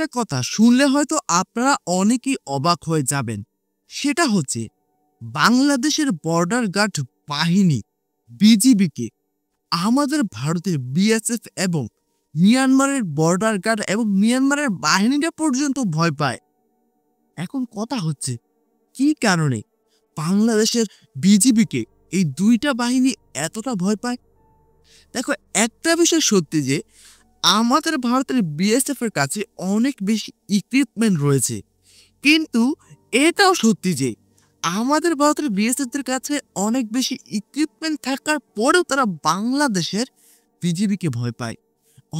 একটা কথা শুনলে হয়তো আপনারা অনেকেই অবাক হয়ে যাবেন। সেটা হচ্ছে বাংলাদেশের বর্ডার গার্ড বাহিনী বিজিবিকে আমাদের ভারতের বিএসএফ এবং মিয়ানমারের বর্ডার গার্ড এবং মিয়ানমারের বাহিনীটা পর্যন্ত ভয় পায়। এখন কথা হচ্ছে কি কারণে বাংলাদেশের বিজিবিকে এই দুইটা বাহিনী এতটা ভয় পায়? দেখো, একটা বিষয় সত্যি যে আমাদের ভারতের বিএসএফ এর কাছে অনেক বেশি ইকুইপমেন্ট রয়েছে, কিন্তু এটাও সত্যি যে আমাদের ভারতের বিএসএফ এর কাছে অনেক বেশি ইকুইপমেন্ট থাকার পরেও তারা বাংলাদেশের বিজিবিকে ভয় পায়।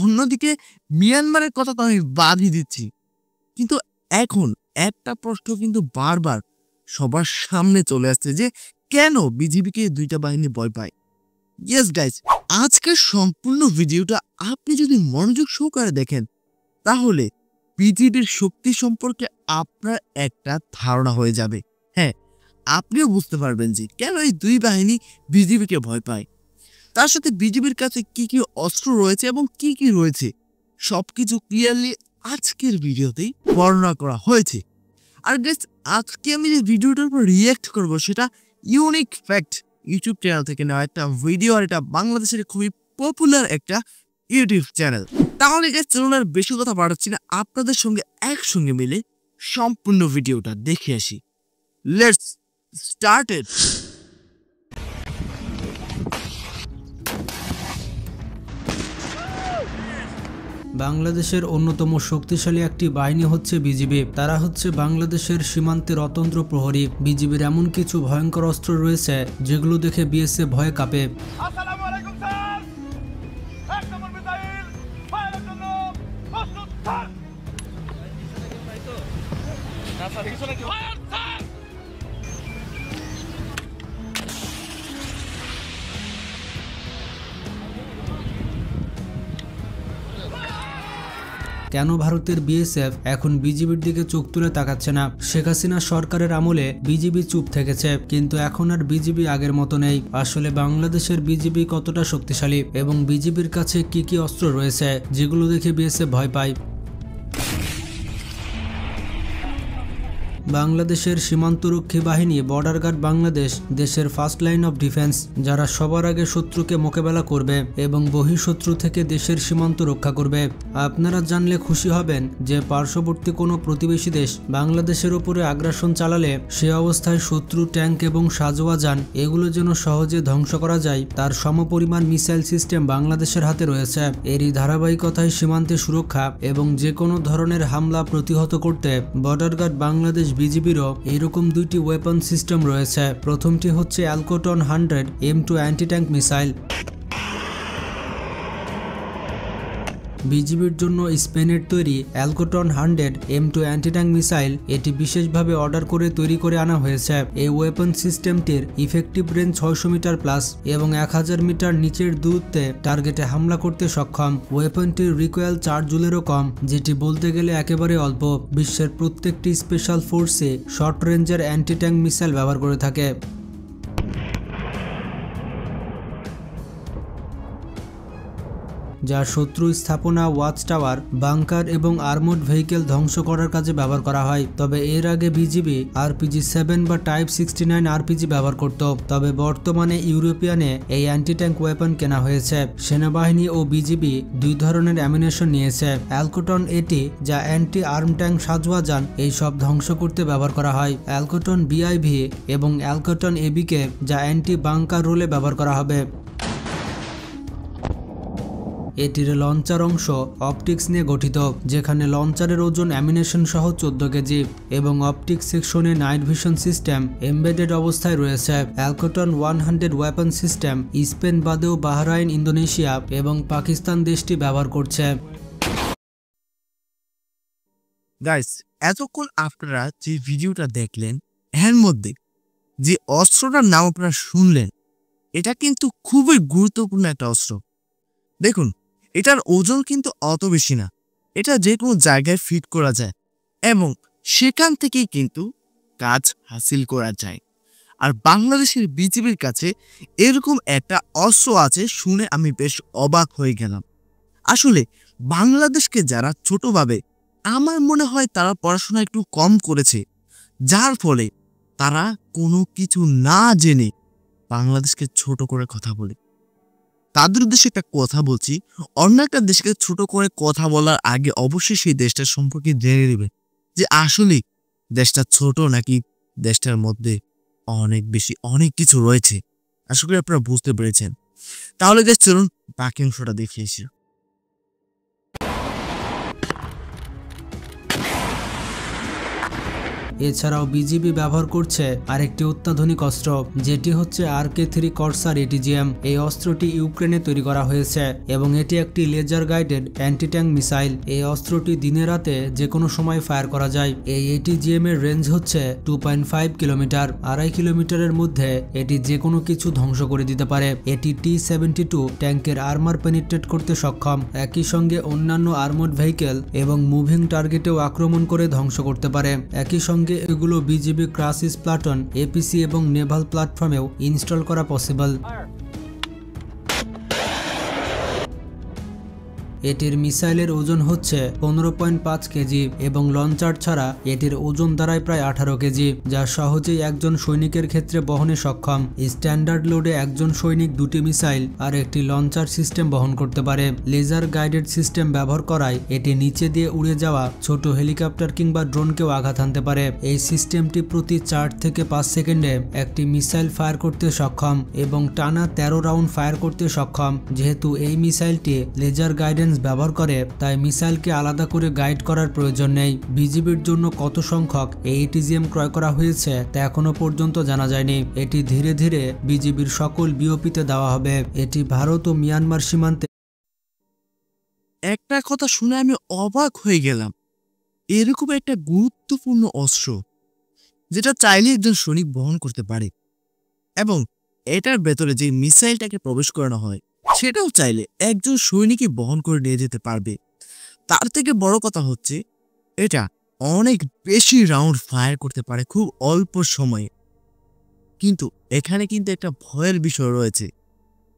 অন্যদিকে মিয়ানমারের কথা তো আমি বাদই দিচ্ছি, কিন্তু এখন একটা প্রশ্ন কিন্তু বারবার সবার সামনে চলে আসছে যে কেন বিজিবিকে দুইটা বাহিনী ভয় পায়। ইয়েস গাইস, আজকের সম্পূর্ণ ভিডিওটা আপনি যদি মনোযোগ সহকারে দেখেন তাহলে বিজিবির শক্তি সম্পর্কে আপনার একটা ধারণা হয়ে যাবে। হ্যাঁ, আপনিও বুঝতে পারবেন যে কেন এই দুই বাহিনী বিজিবিকে ভয় পায়, তার সাথে বিজিবির কাছে কি কি অস্ত্র রয়েছে এবং কি কি রয়েছে সবকিছু ক্লিয়ারলি আজকের ভিডিওতেই বর্ণনা করা হয়েছে। আর গাইস, আজকে আমি যে ভিডিওটার উপর রিঅ্যাক্ট করব সেটা ইউনিক ফ্যাক্ট ইউটিউব চ্যানেল থেকে নেওয়া একটা ভিডিও, আর এটা বাংলাদেশের খুবই পপুলার একটা ইউটিউব চ্যানেল। তাহলে গাইস, চলুন আর বেশি কথা বাড়াচ্ছি না, আপনাদের সঙ্গে একসঙ্গে মিলে সম্পূর্ণ ভিডিওটা দেখে আসি। Let's start it. বাংলাদেশের অন্যতম শক্তিশালী একটি বাহিনী হচ্ছে বিজিবি। তারা হচ্ছে বাংলাদেশের সীমান্তের অতন্ত্র প্রহরী। বিজিবির এমন কিছু ভয়ঙ্কর অস্ত্র রয়েছে যেগুলো দেখে বিএসএফ ভয়ে কাঁপে। কেন ভারতের বিএসএফ এখন বিজিবির দিকে চোখ তুলে তাকাচ্ছে না? শেখ হাসিনা সরকারের আমলে বিজিবি চুপ থেকেছে, কিন্তু এখন আর বিজিবি আগের মতো নেই। আসলে বাংলাদেশের বিজিবি কতটা শক্তিশালী এবং বিজিবির কাছে কি কি অস্ত্র রয়েছে যেগুলো দেখে বিএসএফ ভয় পায়? বাংলাদেশের সীমান্তরক্ষী বাহিনী বর্ডার গার্ড বাংলাদেশ দেশের ফার্স্ট লাইন অফ ডিফেন্স, যারা সবার আগে শত্রুকে মোকাবেলা করবে এবং বহিঃশত্রু থেকে দেশের সীমান্ত রক্ষা করবে। আপনারা জানলে খুশি হবেন যে পার্শ্ববর্তী কোনো প্রতিবেশী দেশ বাংলাদেশের উপরে আগ্রাসন চালালে সে অবস্থায় শত্রু ট্যাঙ্ক এবং সাজোয়া যান এগুলো যেন সহজে ধ্বংস করা যায় তার সমপরিমাণ মিসাইল সিস্টেম বাংলাদেশের হাতে রয়েছে। এরই ধারাবাহিকতায় সীমান্তে সুরক্ষা এবং যে কোনো ধরনের হামলা প্রতিহত করতে বর্ডার গার্ড বাংলাদেশ বিজিবিরও এরকম দুইটি ওয়েপন সিস্টেম রয়েছে। প্রথমটি হচ্ছে অ্যালকোটন 100 M2 অ্যান্টি ট্যাঙ্ক মিসাইল। বিজিবির জন্য স্পেনের তৈরি অ্যালকোটন 100 M2 অ্যান্টি ট্যাঙ্ক মিসাইল এটি বিশেষভাবে অর্ডার করে তৈরি করে আনা হয়েছে। এই ওয়েপন সিস্টেমটির ইফেক্টিভ রেঞ্জ 600 মিটার প্লাস এবং 1000 মিটার নিচের দূরত্বে টার্গেটে হামলা করতে সক্ষম। ওয়েপনটির রিকয়েল 4 জুলেরও কম, যেটি বলতে গেলে একেবারে অল্প। বিশ্বের প্রত্যেকটি স্পেশাল ফোর্সে শর্ট রেঞ্জের অ্যান্টি ট্যাঙ্ক মিসাইল ব্যবহার করে থাকে। যা শত্রু স্থাপনা, ওয়াচ টাওয়ার, বাংকার এবং আর্মড ভেহিকেল ধ্বংস করার কাজে ব্যবহার করা হয়। তবে এর আগে বিজিবি RPG-7 বা টাইপ 69 RPG ব্যবহার করত। তবে বর্তমানে ইউরোপিয়ানে এই অ্যান্টি ট্যাঙ্ক ওয়েপন কেনা হয়েছে। সেনাবাহিনী ও বিজিবি দুই ধরনের অ্যামিনেশন নিয়েছে। অ্যালকোটন এটি, যা অ্যান্টি আর্ম ট্যাঙ্ক সাজোয়া যান এই সব ধ্বংস করতে ব্যবহার করা হয়। অ্যালকোটন BIV এবং অ্যালকোটন ABকে, যা অ্যান্টি বাংকার রোলে ব্যবহার করা হবে। এটির লঞ্চার অংশ অপটিক্স নিয়ে গঠিত, যেখানে লঞ্চারের ওজন অ্যামিনেশন সহ 14 কেজি এবং অপটিক্স সেকশনে নাইট ভিশন সিস্টেম এমবেডেড অবস্থায় রয়েছে। অ্যালকোটন 100 ওয়েপন সিস্টেম স্পেন বাদেও বাহরাইন, ইন্দোনেশিয়া এবং পাকিস্তান দেশটি ব্যবহার করছে। গাইস, এতক্ষণ আপনারা যে ভিডিওটা দেখলেন এর মধ্যে যে অস্ত্রটার নাম আপনারা শুনলেন, এটা কিন্তু খুবই গুরুত্বপূর্ণ একটা অস্ত্র। দেখুন, এটার ওজন কিন্তু অত বেশি না, এটা যে কোনো জায়গায় ফিট করা যায় এবং সেখান থেকেই কিন্তু কাজ হাসিল করা যায়। আর বাংলাদেশের বিজিবির কাছে এরকম একটা অস্ত্র আছে শুনে আমি বেশ অবাক হয়ে গেলাম। আসলে বাংলাদেশকে যারা ছোট ভাবে আমার মনে হয় তারা পড়াশোনা একটু কম করেছে, যার ফলে তারা কোনো কিছু না জেনে বাংলাদেশকে ছোট করে কথা বলে। তাদের উদ্দেশ্যে একটা কথা বলছি, অন্য একটা দেশকে ছোট করে কথা বলার আগে অবশ্যই সেই দেশটার সম্পর্কে জেনে নেবেন যে আসলে দেশটা ছোট নাকি দেশটার মধ্যে অনেক কিছু রয়েছে। আশা করি আপনারা বুঝতে পেরেছেন। তাহলে চলুন বাকি অংশটা দেখে এসি। এছাড়াও বিজিবি ব্যবহার করছে আরেকটি অত্যাধুনিক অস্ত্র, যেটি হচ্ছে RK-3 কর্সার ATGM। এই অস্ত্রটি ইউক্রেনে তৈরি করা হয়েছে এবং এটি একটি laser guided anti tank missile. এই অস্ত্রটি দিনে রাতে যে কোনো সময় ফায়ার করা যায়। এই ATGM এর রেঞ্জ হচ্ছে 2.5 কিলোমিটার। 2.5 কিলোমিটারের মধ্যে এটি যে কোনো কিছু ধ্বংস করে দিতে পারে। এটি T-72 ট্যাঙ্কের আর্মার পেনিট্রেট করতে সক্ষম, একই সঙ্গে অন্যান্য আর্মড ভেহিকেল এবং মুভিং টার্গেটেও আক্রমণ করে ধ্বংস করতে পারে। একই সঙ্গে এগুলো বিজিবি ক্রাইসিস প্লাটুন, APC এবং নেভাল প্ল্যাটফর্মেও ইনস্টল করা পসিবল। এটির মিসাইলের ওজন হচ্ছে 15.5 কেজি এবং লঞ্চার ছাড়া এটির ওজন দাঁড়ায় প্রায় 18 কেজি, যা সহজেই একজন সৈনিকের ক্ষেত্রে বহনে সক্ষম। স্ট্যান্ডার্ড লোডে একজন সৈনিক দুটি মিসাইল আর একটি লঞ্চার সিস্টেম বহন করতে পারে। লেজার গাইডেড সিস্টেম ব্যবহার করায় এটি নিচে দিয়ে উড়ে যাওয়া ছোট হেলিকপ্টার কিংবা ড্রোনকেও আঘাত হানতে পারে। এই সিস্টেমটি প্রতি 4 থেকে 5 সেকেন্ডে একটি মিসাইল ফায়ার করতে সক্ষম এবং টানা 13 রাউন্ড ফায়ার করতে সক্ষম। যেহেতু এই মিসাইলটি লেজার গাইডেন্স ব্যবহার করে, তাই মিসাইলকে আলাদা করে গাইড করার প্রয়োজন নেই। বিজিবির জন্য কত সংখ্যক এই ATGM ক্রয় করা হয়েছে তা এখনো পর্যন্ত জানা যায়নি। এটি ধীরে ধীরে বিজিবির সকল বিওপিতে দেওয়া হবে। এটি ভারত ও মিয়ানমার সীমান্তে। একটা কথা শুনে আমি অবাক হয়ে গেলাম, এরকম একটা গুরুত্বপূর্ণ অস্ত্র যেটা চাইলে একজন সৈনিক বহন করতে পারে এবং এটার ভেতরে যে মিসাইলটাকে প্রবেশ করানো হয় সেটাও চাইলে একজন সৈনিকই বহন করে নিয়ে যেতে পারবে। তার থেকে বড় কথা হচ্ছে এটা অনেক বেশি রাউন্ড ফায়ার করতে পারে খুব অল্প সময়ে। কিন্তু এখানে কিন্তু একটা ভয়ের বিষয় রয়েছে,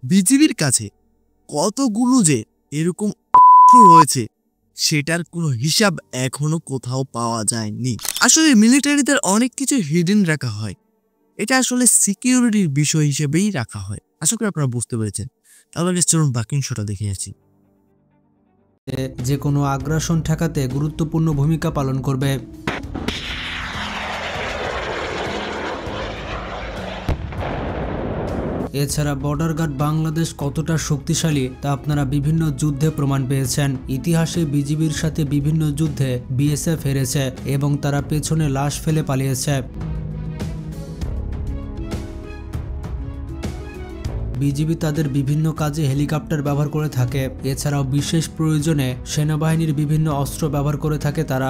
বিজিবির কাছে কতগুলো যে এরকম অস্ত্র রয়েছে সেটার কোনো হিসাব এখনো কোথাও পাওয়া যায়নি। আসলে মিলিটারিদের অনেক কিছু হিডেন রাখা হয়, এটা আসলে সিকিউরিটির বিষয় হিসেবেই রাখা হয়। আশা করি আপনারা বুঝতে পেরেছেন। তাহলে চলুন বাকি অংশটা দেখে যাচ্ছি। যে কোনো আগ্রাসন ঠেকাতে গুরুত্বপূর্ণ ভূমিকা পালন করবে। এছাড়া বর্ডার গার্ড বাংলাদেশ কতটা শক্তিশালী তা আপনারা বিভিন্ন যুদ্ধে প্রমাণ পেয়েছেন। ইতিহাসে বিজিবির সাথে বিভিন্ন যুদ্ধে BSF হেরেছে এবং তারা পেছনে লাশ ফেলে পালিয়েছে। বিজিবি তাদের বিভিন্ন কাজে হেলিকপ্টার ব্যবহার করে থাকে। এছাড়াও বিশেষ প্রয়োজনে সেনাবাহিনীর বিভিন্ন অস্ত্র ব্যবহার করে থাকে তারা।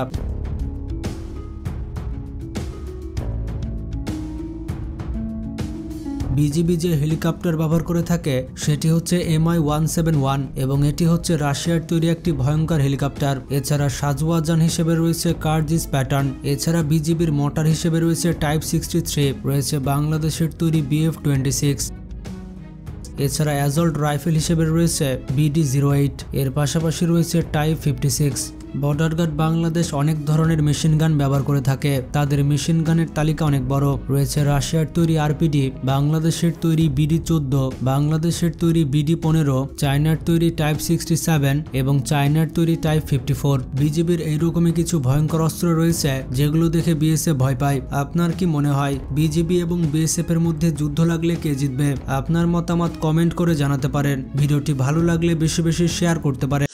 বিজিবি যে হেলিকপ্টার ব্যবহার করে থাকে সেটি হচ্ছে Mi-171 এবং এটি হচ্ছে রাশিয়ার তৈরি একটি ভয়ঙ্কর হেলিকপ্টার। এছাড়া সাজওয়াজান হিসেবে রয়েছে কার্জিস প্যাটার্ন। এছাড়া বিজিবির মোটর হিসেবে রয়েছে টাইপ 63, রয়েছে বাংলাদেশের তৈরি BF-26। এছাড়া অ্যাজল্ট রাইফেল হিসেবে রয়েছে BD-08, এর পাশাপাশি রয়েছে টাইপ 56। বর্ডার গার্ড বাংলাদেশ অনেক ধরনের মেশিন গান ব্যবহার করে থাকে। তাদের মেশিন গানের তালিকা অনেক বড়। রয়েছে রাশিয়ার তৈরি RPG, বাংলাদেশের তৈরি BD-14, বাংলাদেশের তৈরি BD-15, চায়নার তৈরি টাইপ 67 এবং চায়নার তৈরি টাইপ 54। বিজিবির এইরকমই কিছু ভয়ঙ্কর অস্ত্র রয়েছে যেগুলো দেখে BSF ভয় পায়। আপনার কি মনে হয় বিজিবি এবং BSF এর মধ্যে যুদ্ধ লাগলে কে জিতবে? আপনার মতামত কমেন্ট করে জানাতে পারেন। ভিডিওটি ভালো লাগলে বেশি বেশি শেয়ার করতে পারেন।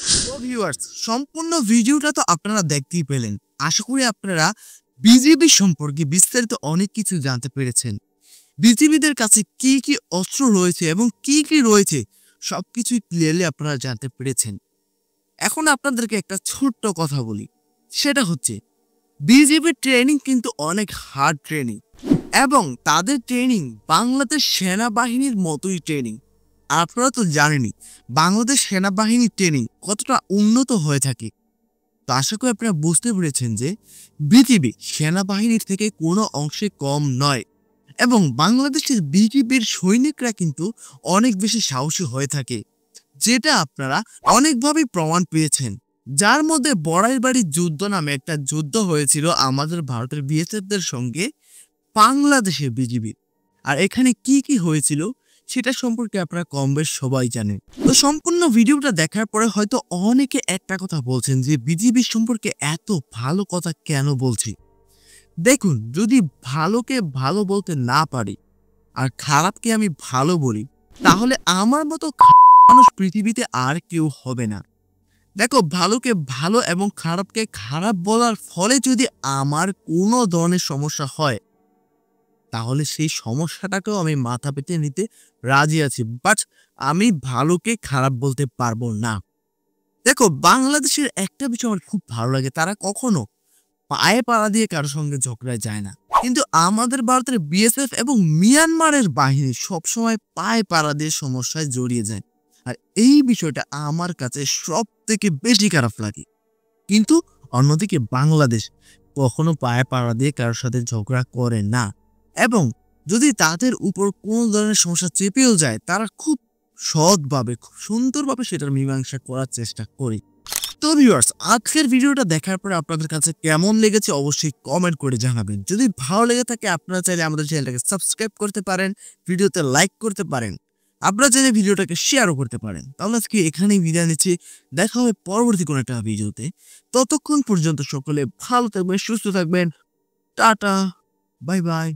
সম্পূর্ণ ভিডিওটা তো আপনারা দেখতেই পেলেন। আশা করি আপনারা বিজিবি সম্পর্কে বিস্তারিত অনেক কিছু জানতে পেরেছেন। বিজিবিদের কাছে কি কি অস্ত্র রয়েছে এবং কি কি রয়েছে সবকিছুই ক্লিয়ারলি আপনারা জানতে পেরেছেন। এখন আপনাদেরকে একটা ছোট্ট কথা বলি, সেটা হচ্ছে বিজিবির ট্রেনিং কিন্তু অনেক হার্ড ট্রেনিং এবং তাদের ট্রেনিং বাংলাদেশ সেনাবাহিনীর মতোই ট্রেনিং। আপনারা তো জানেনই বাংলাদেশ সেনাবাহিনীর ট্রেনিং কতটা উন্নত হয়ে থাকে। তো আশা করি আপনারা বুঝতে পেরেছেন যে বিজিবি সেনাবাহিনীর থেকে কোনো অংশে কম নয় এবং বাংলাদেশের বিজিবির সৈনিকরা কিন্তু অনেক বেশি সাহসী হয়ে থাকে, যেটা আপনারা অনেকভাবেই প্রমাণ পেয়েছেন। যার মধ্যে বড়াই বাড়ির যুদ্ধ নামে একটা যুদ্ধ হয়েছিল আমাদের ভারতের বিএসএফদের সঙ্গে বাংলাদেশের বিজিবির। আর এখানে কি কি হয়েছিল সেটা সম্পর্কে আপনারা কম বেশ সবাই জানেন। তো সম্পূর্ণ ভিডিওটা দেখার পরে হয়তো অনেকে একটা কথা বলছেন যে বিজিবি সম্পর্কে এত ভালো কথা কেন বলছি। দেখুন, যদি ভালোকে ভালো বলতে না পারি আর খারাপকে আমি ভালো বলি, তাহলে আমার মতো মানুষ পৃথিবীতে আর কেউ হবে না। দেখো, ভালোকে ভালো এবং খারাপকে খারাপ বলার ফলে যদি আমার কোনো ধরনের সমস্যা হয়, তাহলে সেই সমস্যাটাকেও আমি মাথা পেতে নিতে রাজি আছি, বাট আমি ভালোকে খারাপ বলতে পারবো না। দেখো, বাংলাদেশের একটা বিষয় আমার খুব ভালো লাগে, তারা কখনো পায়ে পাড়া দিয়ে কারোর সঙ্গে ঝগড়ায় যায় না। কিন্তু আমাদের ভারতের বিএসএফ এবং মিয়ানমারের বাহিনী সবসময় পায়ে পাড়া দিয়ে সমস্যায় জড়িয়ে যায়। আর এই বিষয়টা আমার কাছে সব থেকে বেশি খারাপ লাগে। কিন্তু অন্যদিকে বাংলাদেশ কখনো পায়ে পাড়া দিয়ে কারোর সাথে ঝগড়া করে না, এবং যদি তাদের উপর কোনো ধরনের সমস্যা চেপেও যায়, তারা খুব সৎভাবে খুব সুন্দরভাবে সেটার মীমাংসা করার চেষ্টা করে। তো ভিউয়ার্স, আজকের ভিডিওটা দেখার পরে আপনাদের কাছে কেমন লেগেছে অবশ্যই কমেন্ট করে জানাবেন। যদি ভালো লেগে থাকে আপনারা চাইলে আমাদের চ্যানেলটাকে সাবস্ক্রাইব করতে পারেন, ভিডিওতে লাইক করতে পারেন, আপনারা চাইলে ভিডিওটাকে শেয়ারও করতে পারেন। তাহলে আজকে এখানেই বিদায় নিচ্ছি, দেখা হবে পরবর্তী কোনো একটা ভিডিওতে। ততক্ষণ পর্যন্ত সকলে ভালো থাকবেন, সুস্থ থাকবেন। Tata, bye bye.